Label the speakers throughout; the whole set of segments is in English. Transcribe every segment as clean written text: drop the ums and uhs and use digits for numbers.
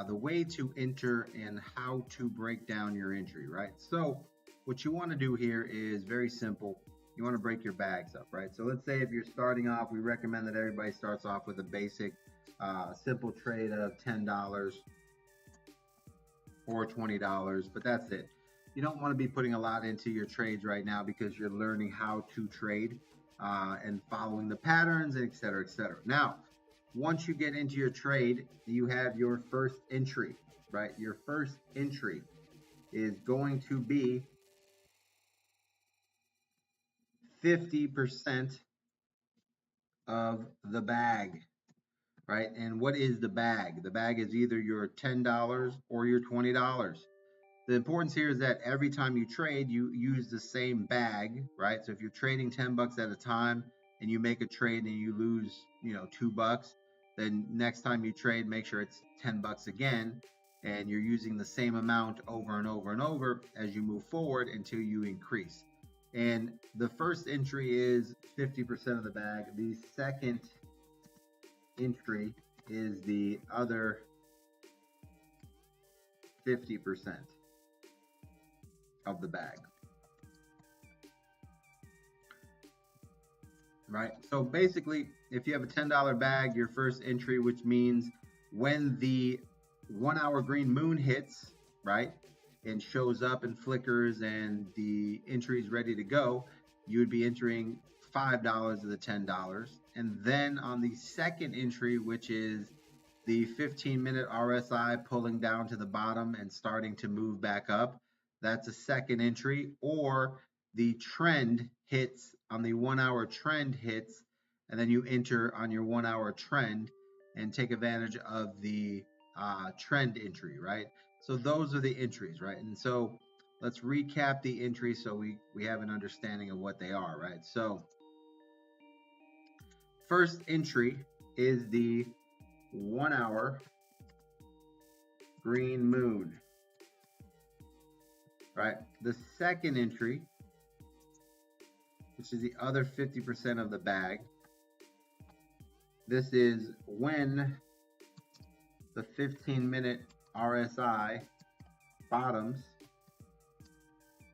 Speaker 1: the way to enter and how to break down your entry, right? So what you want to do here is very simple. You want to break your bags up, right? So let's say if you're starting off, we recommend that everybody starts off with a basic simple trade of $10 or $20, but that's it. You don't want to be putting a lot into your trades right now because you're learning how to trade and following the patterns, et cetera, et cetera. Now, once you get into your trade, you have your first entry, right? Your first entry is going to be 50% of the bag, right? And what is the bag? The bag is either your $10 or your $20. The importance here is that every time you trade, you use the same bag, right? So if you're trading 10 bucks at a time and you make a trade and you lose, $2, then next time you trade, make sure it's 10 bucks again. And you're using the same amount over and over and over as you move forward until you increase. And the first entry is 50% of the bag. The second entry is the other 50% of the bag, right? So basically, if you have a $10 bag, your first entry, which means when the 1 hour green moon hits, right, and shows up and flickers and the entry is ready to go, you would be entering $5 of the $10. And then on the second entry, which is the 15-minute RSI pulling down to the bottom and starting to move back up, that's a second entry. Or the trend hits on the 1 hour trend hits, and then you enter on your 1 hour trend and take advantage of the trend entry, right? So those are the entries, right? And so let's recap the entries so we have an understanding of what they are, right? So first entry is the 1 hour green moon, right? The second entry, which is the other 50% of the bag, this is when the 15-minute RSI bottoms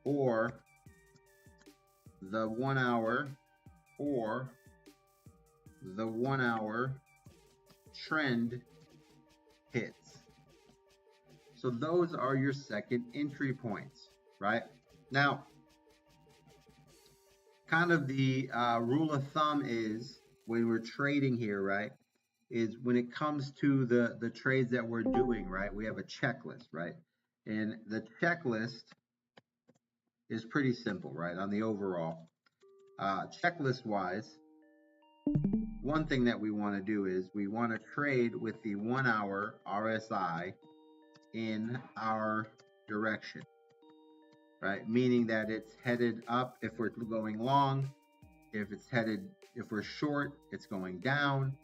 Speaker 1: or the 1 hour or the 1 hour trend hits. So those are your second entry points, right? Now, kind of the rule of thumb is when we're trading here, right, is when it comes to the trades that we're doing, right, we have a checklist, right? And the checklist is pretty simple, right, on the overall. Checklist wise, one thing that we want to do is we want to trade with the 1 hour RSI in our direction, right? Meaning that it's headed up if we're going long, if we're short, it's going down.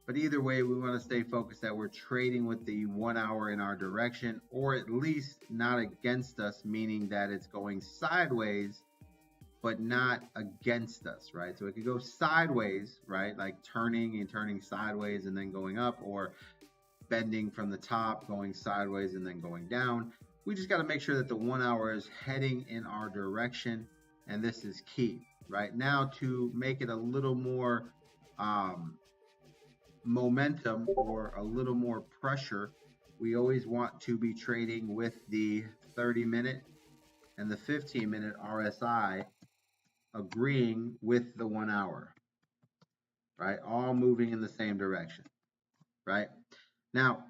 Speaker 1: But either way, we want to stay focused that we're trading with the 1 hour in our direction, or at least not against us, meaning that it's going sideways, but not against us, right? So it could go sideways, right? Like turning sideways and then going up, or bending from the top, going sideways and then going down. We just got to make sure that the 1 hour is heading in our direction, and this is key. Right now, to make it a little more momentum or a little more pressure, we always want to be trading with the 30-minute and the 15-minute RSI agreeing with the 1 hour, right? All moving in the same direction, right? Now,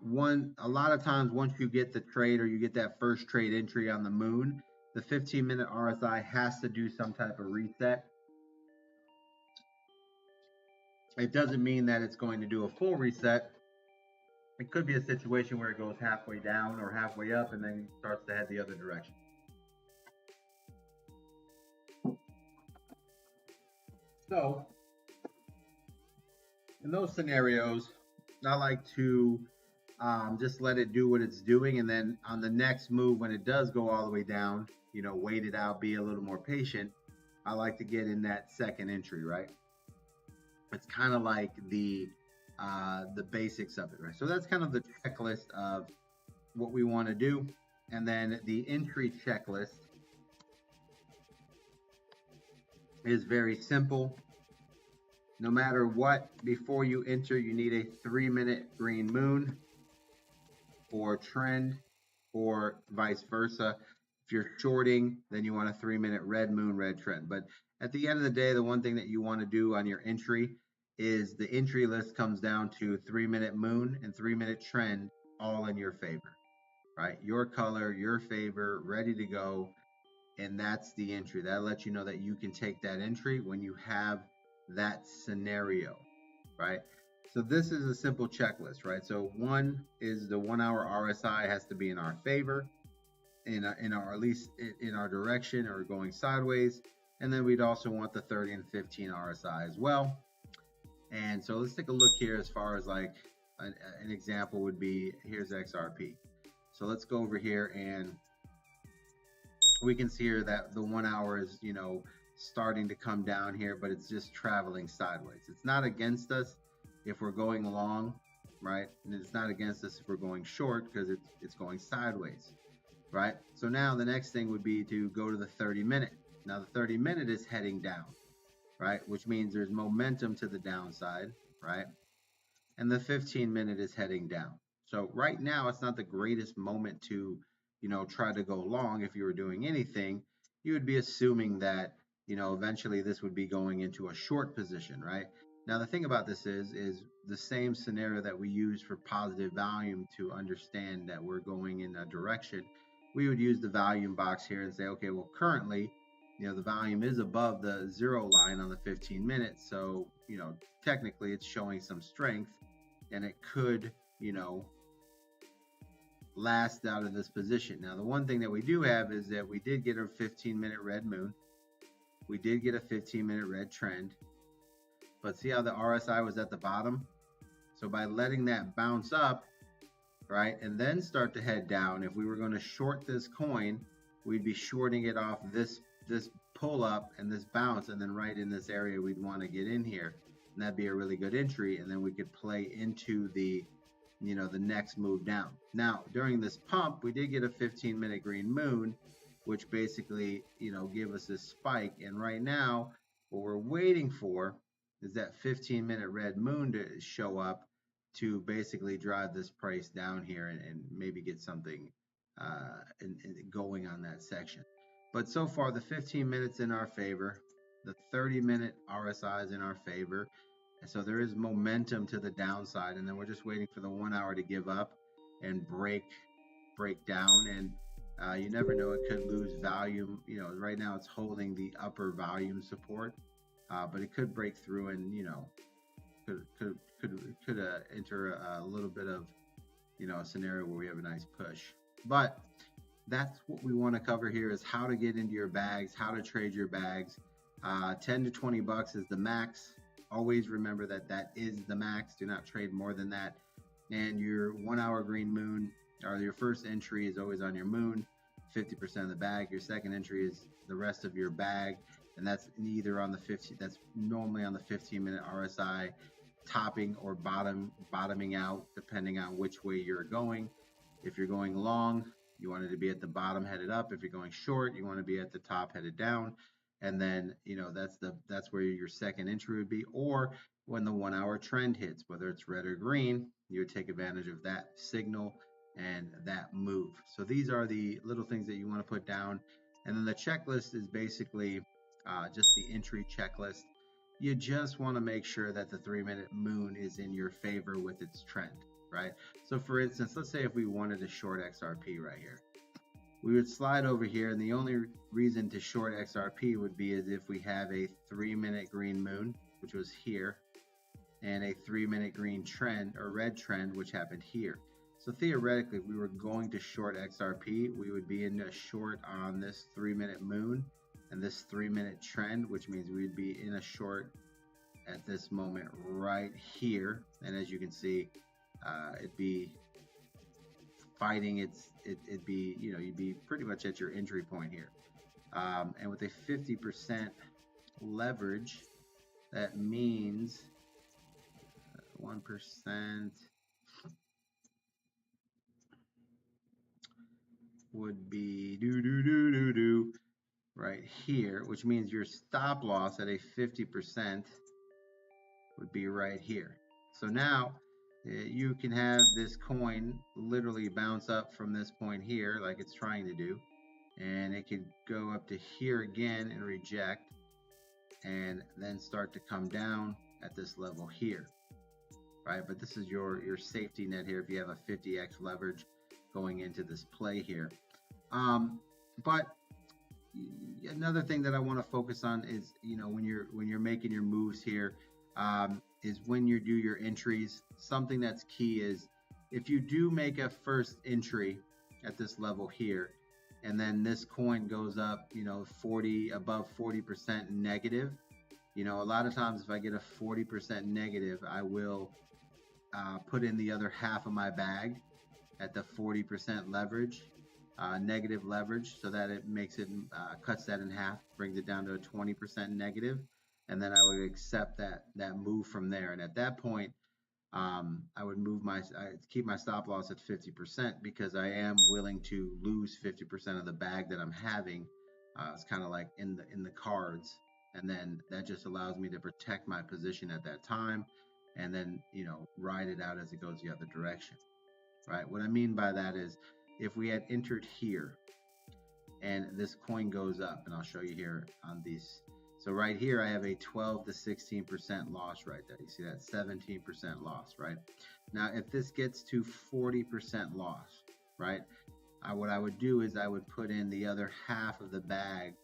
Speaker 1: a lot of times once you get the trade or you get that first trade entry on the moon, the 15-minute RSI has to do some type of reset. It doesn't mean that it's going to do a full reset. It could be a situation where it goes halfway down or halfway up and then starts to head the other direction. So, in those scenarios, I like to just let it do what it's doing, and then on the next move, when it does go all the way down, wait it out, be a little more patient. I like to get in that second entry, right? It's kind of like the the basics of it, right? So that's kind of the checklist of what we want to do. And then the entry checklist is very simple. No matter what, before you enter, you need a 3-minute green moon or trend, or vice versa. If you're shorting, then you want a 3-minute red moon, red trend. But at the end of the day, the one thing that you want to do on your entry is the entry list comes down to 3-minute moon and 3-minute trend, all in your favor, right? Your color, your favor, ready to go. And that's the entry. That lets you know that you can take that entry when you have that scenario, right? So this is a simple checklist, right? So one is the 1 hour RSI has to be in our favor, in our at least in our direction or going sideways. And then we'd also want the 30 and 15 RSI as well. And so let's take a look here as far as like an example would be, here's XRP. So let's go over here and we can see here that the 1 hour is, you know, starting to come down here, but it's just traveling sideways. It's not against us if we're going long, right? And it's not against us if we're going short because it's going sideways, right? So now the next thing would be to go to the 30-minute. Now the 30-minute is heading down, right? Which means there's momentum to the downside, right? And the 15-minute is heading down. So right now it's not the greatest moment to, you know, try to go long. If you were doing anything, you would be assuming that, you know, eventually this would be going into a short position, right? Now the thing about this is the same scenario that we use for positive volume to understand that we're going in a direction. We would use the volume box here and say, okay, well currently, you know, the volume is above the 0 line on the 15 minutes. So, you know, technically it's showing some strength and it could, you know, last out of this position. Now, the one thing that we do have is that we did get a 15-minute red moon. We did get a 15-minute red trend. But see how the RSI was at the bottom? So by letting that bounce up, right, and then start to head down, if we were going to short this coin, we'd be shorting it off this pull up and this bounce, and then right in this area we'd want to get in here, and that'd be a really good entry, and then we could play into the, you know, the next move down. Now during this pump we did get a 15-minute green moon, which basically, you know, give us this spike, and right now what we're waiting for is that 15-minute red moon to show up to basically drive this price down here and maybe get something going on that section. But so far the 15 minutes in our favor, the 30-minute RSI is in our favor, and so there is momentum to the downside, and then we're just waiting for the 1 hour to give up and break down, and you never know, it could lose volume. You know, right now it's holding the upper volume support, but it could break through and, you know, could enter a little bit of, you know, a scenario where we have a nice push. But that's what we want to cover here, is how to get into your bags, how to trade your bags. 10 to 20 bucks is the max. Always remember that that is the max. Do not trade more than that. And your 1 hour green moon, or your first entry, is always on your moon, 50% of the bag. Your second entry is the rest of your bag, and that's either on the 50. That's normally on the 15-minute RSI, topping or bottoming out, depending on which way you're going. If you're going long, you want it to be at the bottom headed up. If you're going short, you want to be at the top headed down. And then, you know, that's where your second entry would be. Or when the 1 hour trend hits, whether it's red or green, you would take advantage of that signal and that move. So these are the little things that you want to put down. And then the checklist is basically just the entry checklist. You just want to make sure that the 3-minute moon is in your favor with its trend, right? So for instance, let's say if we wanted to short XRP right here, we would slide over here, and the only reason to short XRP would be as if we have a 3-minute green moon, which was here, and a 3-minute green trend or red trend, which happened here. So theoretically, if we were going to short XRP, we would be in a short on this 3-minute moon and this 3-minute trend, which means we'd be in a short at this moment right here. And as you can see, it'd be fighting it'd be, you know, you'd be pretty much at your entry point here. And with a 50% leverage, that means 1% would be right here, which means your stop loss at a 50% would be right here. So now you can have this coin literally bounce up from this point here like it's trying to do, and it could go up to here again and reject, and then start to come down at this level here, right? But this is your safety net here if you have a 50x leverage going into this play here. But another thing that I want to focus on is, when you're making your moves here, is when you do your entries. Something that's key is if you do make a first entry at this level here, and then this coin goes up, above 40% negative. A lot of times if I get a 40% negative, I will put in the other half of my bag at the 40% leverage. Negative leverage, so that it makes it cuts that in half, brings it down to a 20% negative, and then I would accept that move from there. And at that point, I would keep my stop loss at 50% because I am willing to lose 50% of the bag that I'm having. It's kind of like in the cards, and then that just allows me to protect my position at that time, and then ride it out as it goes the other direction. Right? What I mean by that is, if we had entered here and this coin goes up, and I'll show you here on these. So right here, I have a 12 to 16% loss right there. You see that 17% loss, right? Now, if this gets to 40% loss, right? What I would do is I would put in the other half of the bag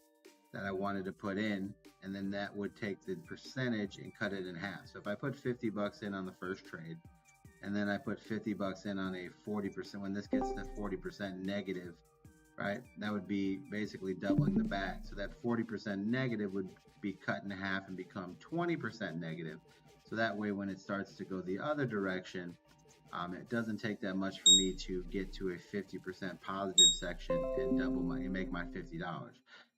Speaker 1: that I wanted to put in, and then that would take the percentage and cut it in half. So if I put 50 bucks in on the first trade, and then I put 50 bucks in on a 40%, when this gets to 40% negative, right, that would be basically doubling the bag. So that 40% negative would be cut in half and become 20% negative. So that way, when it starts to go the other direction, it doesn't take that much for me to get to a 50% positive section and make my $50.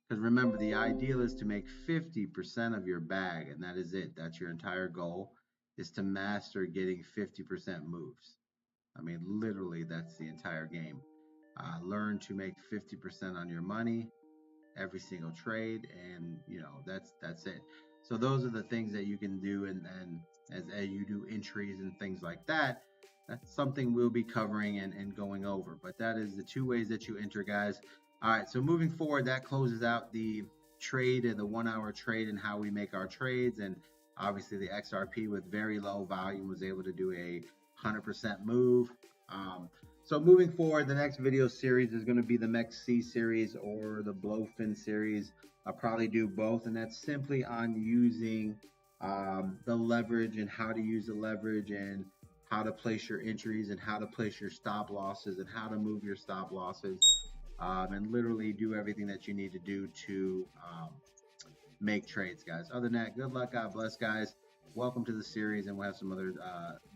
Speaker 1: Because remember, the ideal is to make 50% of your bag, and that is it. That's your entire goal, is to master getting 50% moves. I mean, literally, that's the entire game. Learn to make 50% on your money every single trade, and that's it. So those are the things that you can do, and as you do entries and things like that, that's something we'll be covering and going over. But that is the two ways that you enter, guys. All right, so moving forward, that closes out the trade and the 1 hour trade and how we make our trades. And obviously the XRP with very low volume was able to do a 100% move. So moving forward, the next video series is going to be the MEXC series or the Blowfin series. I'll probably do both, and that's simply on using the leverage and how to use the leverage and how to place your entries and how to place your stop losses and how to move your stop losses, and literally do everything that you need to do to make trades, guys. Other than that, good luck, God bless, guys. Welcome to the series, and we'll have some other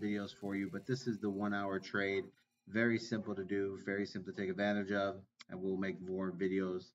Speaker 1: videos for you. But this is the 1 hour trade. Very simple to do, very simple to take advantage of, and we'll make more videos